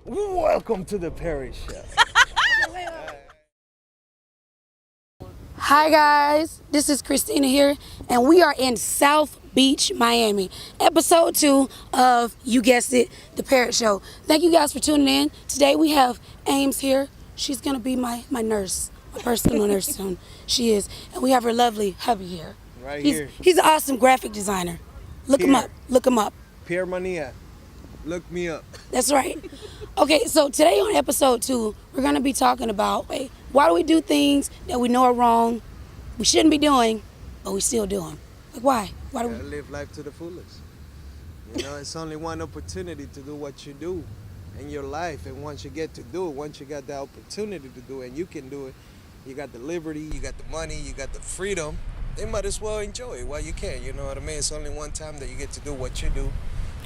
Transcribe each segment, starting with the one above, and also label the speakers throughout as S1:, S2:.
S1: Welcome to the Parrot Show.
S2: Hi guys, this is Christina here, and we are in South Beach, Miami. Episode 2 of, you guessed it, The Parrot Show. Thank you guys for tuning in. Today we have Ames here. She's gonna be my nurse, my personal nurse soon. She is. And we have her lovely hubby here.
S1: Here.
S2: He's an awesome graphic designer. Look him up. Look him up.
S1: Pierre Mania. Look me up.
S2: That's right. Okay, so today on episode 2, we're gonna be talking about why do we do things that we know are wrong, we shouldn't be doing, but we still do them. Like why? Why do we
S1: live life to the fullest? You know, it's only one opportunity to do what you do in your life, and once you get to do it, once you got the opportunity to do it, and you can do it, you got the liberty, you got the money, you got the freedom. They might as well enjoy it while you can. You know what I mean? It's only one time that you get to do what you do.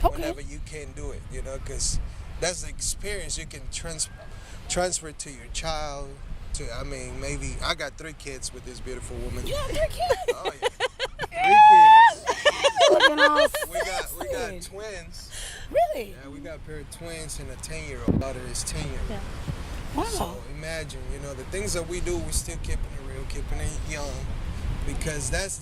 S2: Okay.
S1: Whenever you can do it, you know, because that's the experience you can transfer to your child. Maybe I got 3 kids with this beautiful woman.
S2: You have 3 kids?
S1: Oh yeah, 3 kids.
S2: Looking all
S1: We got twins.
S2: Really?
S1: Yeah, we got a pair of twins and a 10-year-old. Daughter is 10 years old.
S2: Wow.
S1: So imagine, you know, the things that we do, we still keeping it real, keeping it young. Because that's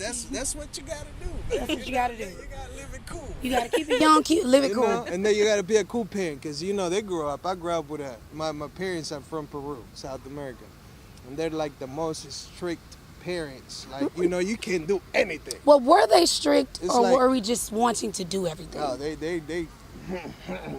S1: what you gotta do.
S2: That's what you gotta do.
S1: You gotta live it cool.
S2: You gotta keep it young, live it cool.
S1: Know? And then you gotta be a cool parent, because you know they grew up. I grew up with my parents are from Peru, South America, and they're like the most strict parents. Like, you know, you can't do anything.
S2: Well, were they strict, or
S1: like,
S2: were we just wanting to do everything?
S1: No, they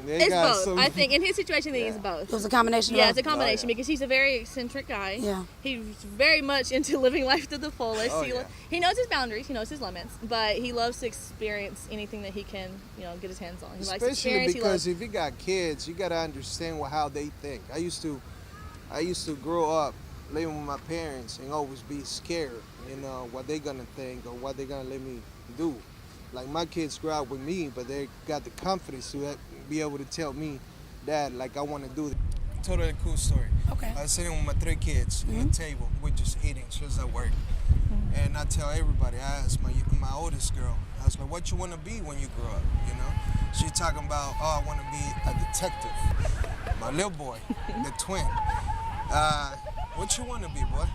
S3: it's
S1: got
S3: both.
S1: some.
S3: I think in his situation, it's both.
S2: It was a combination.
S3: Yeah,
S2: of
S3: it's a combination because he's a very eccentric guy.
S2: Yeah.
S3: He's very much into living life to the fullest.
S1: Oh, yeah.
S3: He knows his boundaries, he knows his limits, but he loves to experience anything that he can, you know, get his hands on. He likes
S1: Especially
S3: experience.
S1: because if you got kids, you gotta understand how they think. I used to grow up living with my parents and always be scared, you know, what they gonna think or what they gonna let me do. Like, my kids grew up with me, but they got the confidence to be able to tell me, Dad, like, I want to do this. Totally cool story.
S2: Okay.
S1: I was sitting with my 3 kids on the table. We're just eating. She was at work. And I tell everybody, I asked my oldest girl, I was like, what you want to be when you grow up, you know? She talking about, I want to be a detective. My little boy, the twin. What you want to be, boy?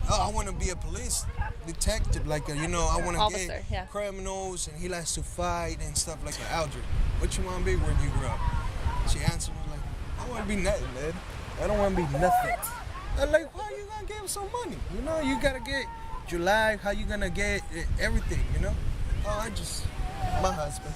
S1: I want to be a police detective, like I want to get criminals, and he likes to fight and stuff like that. Aldrin, what you want to be when you grow up? She answered me like, I want to be nothing, man. I don't want to be nothing. I'm like, how you gonna get some money? You know, you gotta get your life. How you gonna get everything? You know? My husband.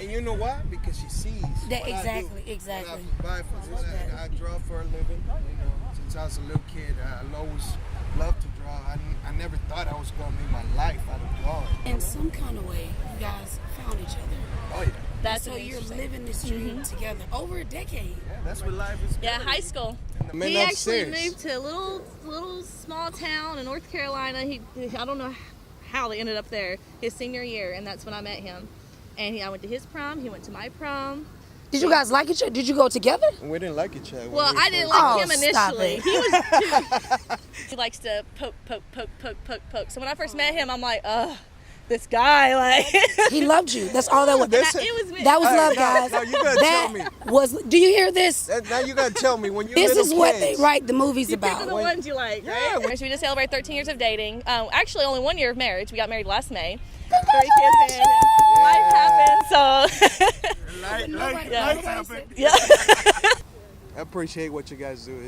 S1: And you know why? Because she sees
S2: That,
S1: what
S2: exactly.
S1: I draw for a living. You know, since I was a little kid, I always loved to draw. I never thought I was gonna make my life out of drawing.
S2: In some kind of way, you guys found each other.
S1: Oh yeah.
S3: That's
S2: so you're living this dream together over a decade.
S1: Yeah, that's what life is.
S3: Yeah, high school. He actually moved to a little small town in North Carolina. I don't know how they ended up there his senior year, and that's when I met him. And I went to his prom. He went to my prom.
S2: Did you guys like each other? Did you go together?
S1: We didn't like each other.
S3: Well, I didn't like him initially.
S2: It.
S3: He was he likes to poke. So when I first met him, I'm like, this guy, like.
S2: He loved you. That's all that was. That was love, guys.
S1: Now you gotta tell me.
S2: Do you hear this?
S1: Now you gotta tell me when you.
S2: This is what they write the movies about.
S3: These are the ones you like, right? Yeah. So we just celebrated 13 years of dating. Actually, only 1 year of marriage. We got married last May. 3 kids in. Life happened, so.
S1: Life happened.
S3: Yeah.
S1: I appreciate what you guys do.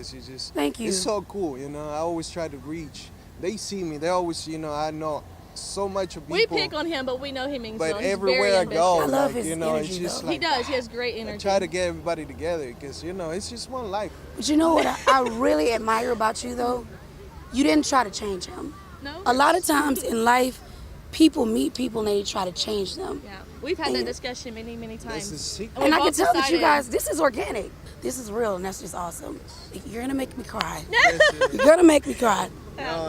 S2: Thank you.
S1: It's so cool, you know. I always try to reach. They see me. They always, you know, I know so much of people.
S3: We pick on him, but we know he means well.
S1: But everywhere I go,
S2: I love his energy,
S1: it's just
S2: though.
S1: like,
S3: he does. He has great energy.
S1: I try to get everybody together because, you know, it's just one life.
S2: But you know what I really admire about you, though? You didn't try to change him.
S3: No.
S2: A lot of times in life, people meet people and they try to change them.
S3: Yeah, we've had that discussion many times.
S1: That's the secret.
S2: And I can tell that you guys, this is organic. This is real, and that's just awesome. You're gonna make me cry. You're gonna make me cry.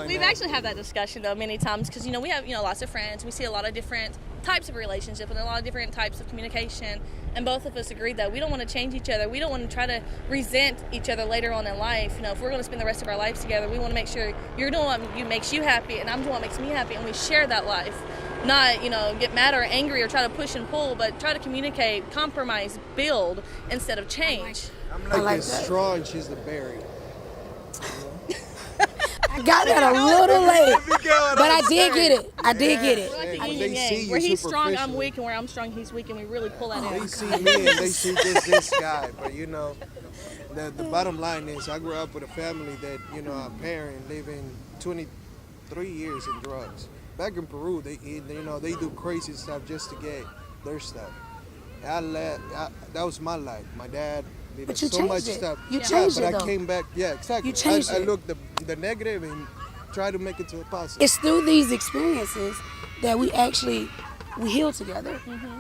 S3: We've actually had that discussion though many times because we have lots of friends. We see a lot of different types of relationship and a lot of different types of communication. And both of us agreed that we don't want to change each other. We don't want to try to resent each other later on in life. If we're going to spend the rest of our lives together, we want to make sure you're doing what makes you happy and I'm doing what makes me happy, and we share that life. not, get mad or angry or try to push and pull, but try to communicate, compromise, build instead of change.
S1: I'm like the straw and she's the berry.
S2: I got that a little late, but I did get it. I did get it.
S3: We're like the yin and yang. Where he's strong, I'm weak, and where I'm strong, he's weak, and we really pull that in.
S1: They see me and they see this guy, but the bottom line is I grew up with a family that, our parent living 23 years in drugs. Back in Peru, they do crazy stuff just to get their stuff. That was my life. My dad did so much stuff.
S2: You changed it,
S1: but I came back. Yeah, exactly.
S2: You changed it.
S1: I looked the negative and tried to make it to a positive.
S2: It's through these experiences that we heal together.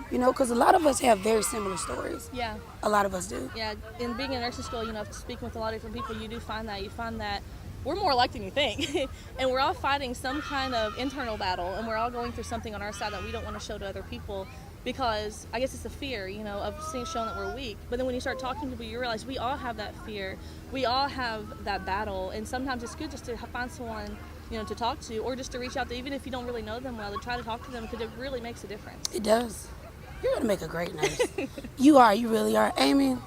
S2: Because a lot of us have very similar stories.
S3: Yeah.
S2: A lot of us do.
S3: Yeah. In being in nursing school, speaking with a lot of different people, you find that we're more alike than you think. And we're all fighting some kind of internal battle, and we're all going through something on our side that we don't want to show to other people, because I guess it's the fear, of showing that we're weak. But then when you start talking to people, you realize we all have that fear. We all have that battle. And sometimes it's good just to find someone, to talk to, or just to reach out to, even if you don't really know them well, to try to talk to them, because it really makes a difference.
S2: It does. You're going to make a great nurse. You are. You really are. Amy,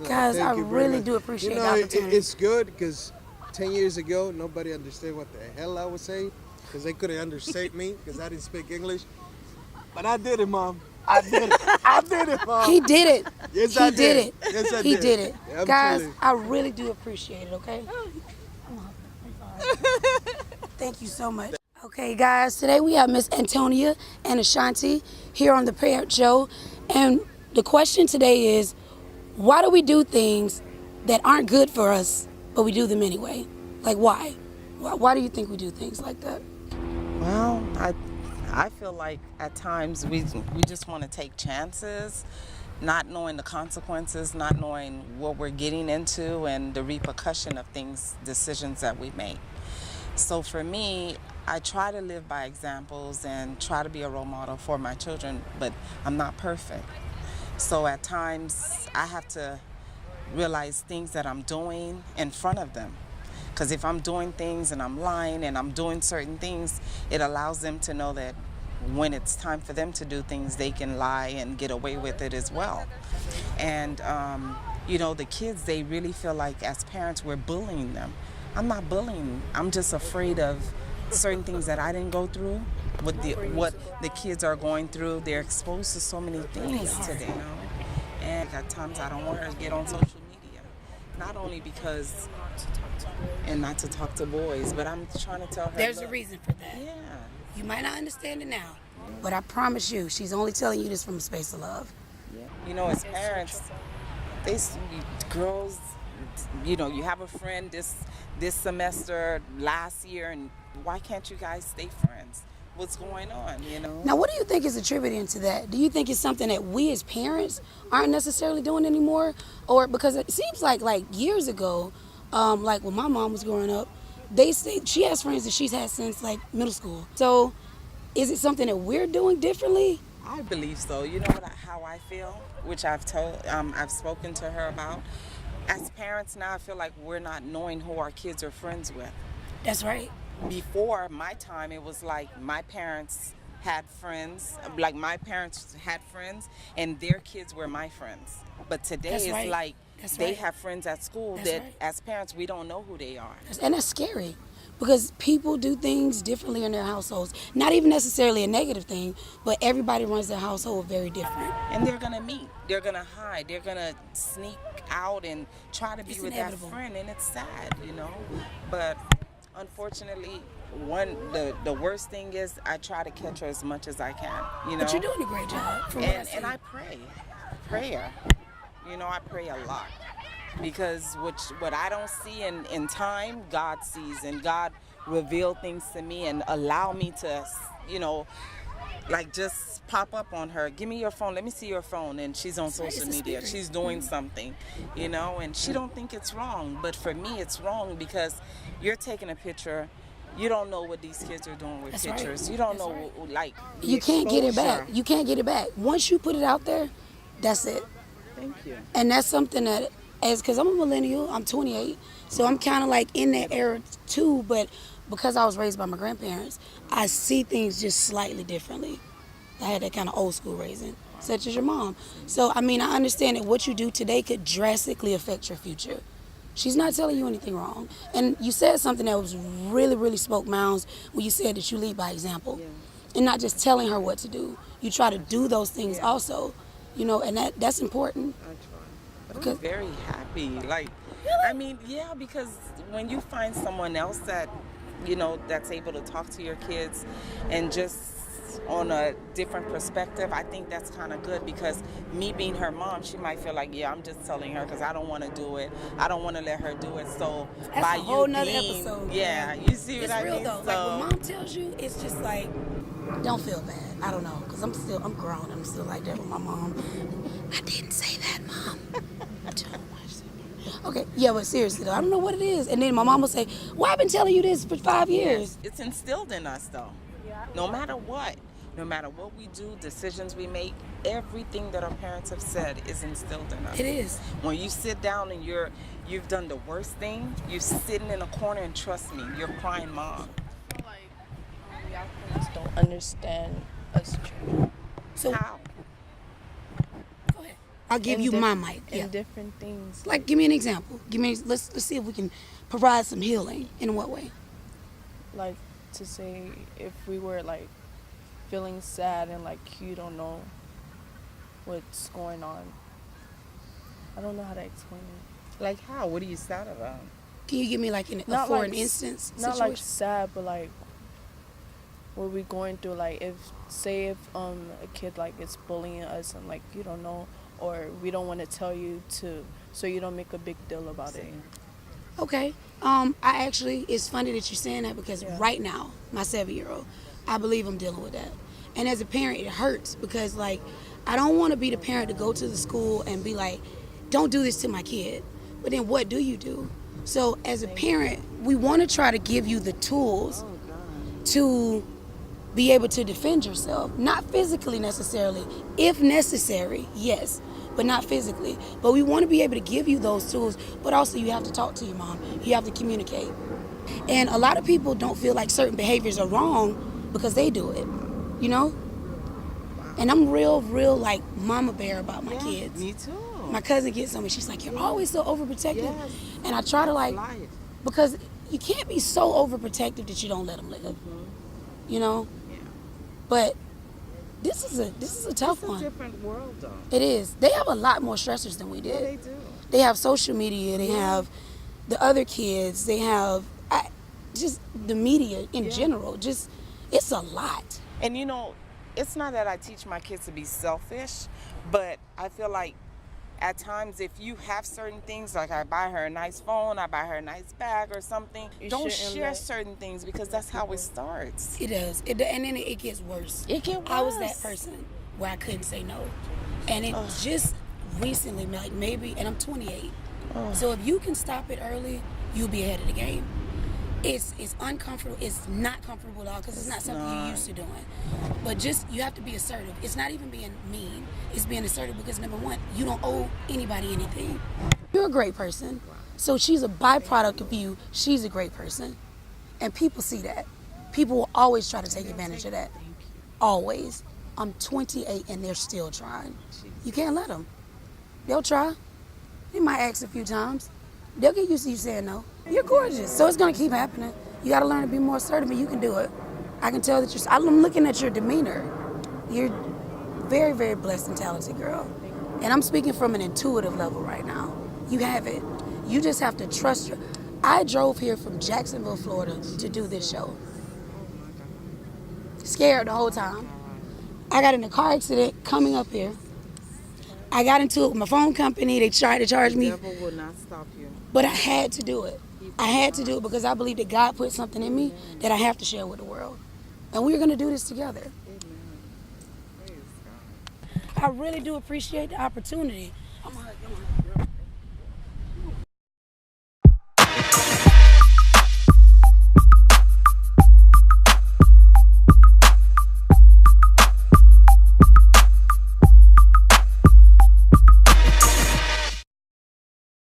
S2: guys, I really do appreciate the opportunity.
S1: It's good because 10 years ago, nobody understood what the hell I was saying, because they couldn't understand me because I didn't speak English. But I did it, Mom. I did it, Mom.
S2: He did it.
S1: Yes,
S2: I did it.
S1: Yes, I did.
S2: He did it.
S1: Yeah,
S2: guys, I really do appreciate it, okay? I'm sorry. Thank you so much. Okay, guys, today we have Miss Antonia and Ashanti here on the Parrot Show. And the question today is, why do we do things that aren't good for us, but we do them anyway? Like, why? Why do you think we do things like that?
S4: Well, I feel like at times we just want to take chances, not knowing the consequences, not knowing what we're getting into and the repercussion of decisions that we make. So for me, I try to live by examples and try to be a role model for my children, but I'm not perfect. So at times I have to realize things that I'm doing in front of them. Because if I'm doing things and I'm lying and I'm doing certain things, it allows them to know that when it's time for them to do things, they can lie and get away with it as well. And, the kids, they really feel like as parents, we're bullying them. I'm not bullying. I'm just afraid of certain things that I didn't go through, what the kids are going through. They're exposed to so many things today, And at times I don't want her to get on social media. Not only because, and not to talk to boys, but I'm trying to tell her.
S2: There's a reason for that.
S4: Yeah.
S2: You might not understand it now, but I promise you, she's only telling you this from a space of love.
S4: Yeah. As parents, girls, you have a friend this semester, last year, and why can't you guys stay friends? What's going on,
S2: Now, what do you think is attributing to that? Do you think it's something that we as parents aren't necessarily doing anymore? Or because it seems like years ago, like when my mom was growing up, they say she has friends that she's had since middle school. So is it something that we're doing differently?
S4: I believe so. How I feel, which I've spoken to her about. As parents now, I feel like we're not knowing who our kids are friends with.
S2: That's right.
S4: Before my time, it was like my parents had friends, and their kids were my friends. But today they have friends at school as parents, we don't know who they are.
S2: And that's scary, because people do things differently in their households. Not even necessarily a negative thing, but everybody runs their household very different.
S4: And they're going to meet. They're going to hide. They're going to sneak out and try to be with that friend, and it's sad, But unfortunately, the worst thing is I try to catch her as much as I can,
S2: But you're doing a great job.
S4: And I pray. Prayer. I pray a lot. Because what I don't see in time, God sees, and God reveal things to me and allow me to, just pop up on her. Give me your phone. Let me see your phone. And she's on social media. She's doing something, and she don't think it's wrong. But for me, it's wrong because you're taking a picture. You don't know what these kids are doing with pictures. Right. You don't know,
S2: you can't get it back. You can't get it back. Once you put it out there, that's it.
S4: Thank you.
S2: And that's something because I'm a millennial, I'm 28, so I'm kind of in that era too, but because I was raised by my grandparents, I see things just slightly differently. I had that kind of old school raising, such as your mom. So, I mean, I understand that what you do today could drastically affect your future. She's not telling you anything wrong. And you said something that was really, really spoke mounds when you said that you lead by example.
S4: Yeah.
S2: And not just telling her what to do. You try to do those things also, you know, and that's important.
S4: I try. But
S2: Because-
S4: I'm very happy. Like, I mean, yeah, because when you find someone else that, you know, that's able to talk to your kids and just on a different perspective, I think that's kind of good, because me being her mom, she might feel like, yeah, I'm just telling her because I don't want to do it. I don't want to let her do it. So
S2: That's
S4: by
S2: a whole
S4: you
S2: nother
S4: being,
S2: episode.
S4: yeah, you see what
S2: It's
S4: I
S2: real
S4: mean?
S2: though.
S4: So,
S2: Like when mom tells you, it's just like, don't feel bad. I don't know, because I'm grown. I'm still like that with my mom. I didn't say that, Mom. Okay, yeah, but seriously though, I don't know what it is. And then my mom will say, well, I've been telling you this for 5 years.
S4: it's instilled in us though. No matter what we do, decisions we make, everything that our parents have said is instilled in us.
S2: It is.
S4: When you sit down and you've done the worst thing, you're sitting in a corner and trust me, you're crying mom.
S5: I feel like y'all parents don't understand us children.
S2: So
S4: How?
S2: go ahead. I'll give
S5: In
S2: you
S5: diff-
S2: my mic.
S5: in
S2: Yeah.
S5: different things.
S2: Like, give me an example. Let's see if we can provide some healing. In what way?
S5: Like, to say if we were like feeling sad and like you don't know what's going on. I don't know how to explain it.
S4: Like how? What are you sad about?
S2: Can you give me like an
S5: Not
S2: for
S5: like
S2: an instance
S5: Not
S2: situation?
S5: like sad, but like what we going through. Like if a kid like is bullying us and like you don't know, or we don't want to tell you to, so you don't make a big deal about it.
S2: Okay. It's funny that you're saying that, because right now, my 7-year-old, I believe I'm dealing with that. And as a parent, it hurts, because like, I don't want to be the parent to go to the school and be like, don't do this to my kid. But then what do you do? So as a parent, we want to try to give you the tools to be able to defend yourself. Not physically necessarily. If necessary, yes, but not physically. But we want to be able to give you those tools, but also you have to talk to your mom. You have to communicate. And a lot of people don't feel like certain behaviors are wrong because they do it, you know? And I'm real like mama bear about my kids.
S4: Me too.
S2: My cousin gets on me, she's like, you're always so overprotective.
S4: Yes.
S2: And I try to like,
S4: Life.
S2: because you can't be so overprotective that you don't let them live, you know?
S4: Yeah.
S2: But this is a tough
S4: It's a
S2: one.
S4: different world though.
S2: It is. They have a lot more stressors than we
S4: Yeah,
S2: did.
S4: they do.
S2: They have social media. They have the other kids. They have just the media in general. Just, it's a lot.
S4: And you know, it's not that I teach my kids to be selfish, but I feel like at times if you have certain things, like I buy her a nice phone, I buy her a nice bag or something,
S5: You
S4: don't
S5: shouldn't
S4: share
S5: let
S4: certain things, because that's how it starts.
S2: It does. And then it gets worse.
S4: It gets
S2: I was that
S4: worse.
S2: person where I couldn't say no. And it just recently, like maybe, and I'm 28. So if you can stop it early, you'll be ahead of the game. It's uncomfortable. It's not comfortable at all, because it's not something you're used to doing. But just, you have to be assertive. It's not even being mean. It's being assertive, because number one, you don't owe anybody anything. You're a great person. So she's a byproduct of you. She's a great person. And people see that. People will always try to take advantage of that. Always. I'm 28 and they're still trying. You can't let them. They'll try. They might ask a few times. They'll get used to you saying no. You're gorgeous, so it's gonna keep happening. You gotta learn to be more assertive, and you can do it. I can tell that I'm looking at your demeanor. You're very, very blessed and talented girl. And I'm speaking from an intuitive level right now. You have it. You just have to trust your. I drove here from Jacksonville, Florida to do this show. Scared the whole time. I got in a car accident coming up here. I got into it with my phone company. They tried to charge me.
S4: The devil will not stop you.
S2: But I had to do it. I had to do it because I believe that God put something in me that I have to share with the world. And we're going to do this together.
S4: Praise God.
S2: I really do appreciate the opportunity. I'm gonna hug you.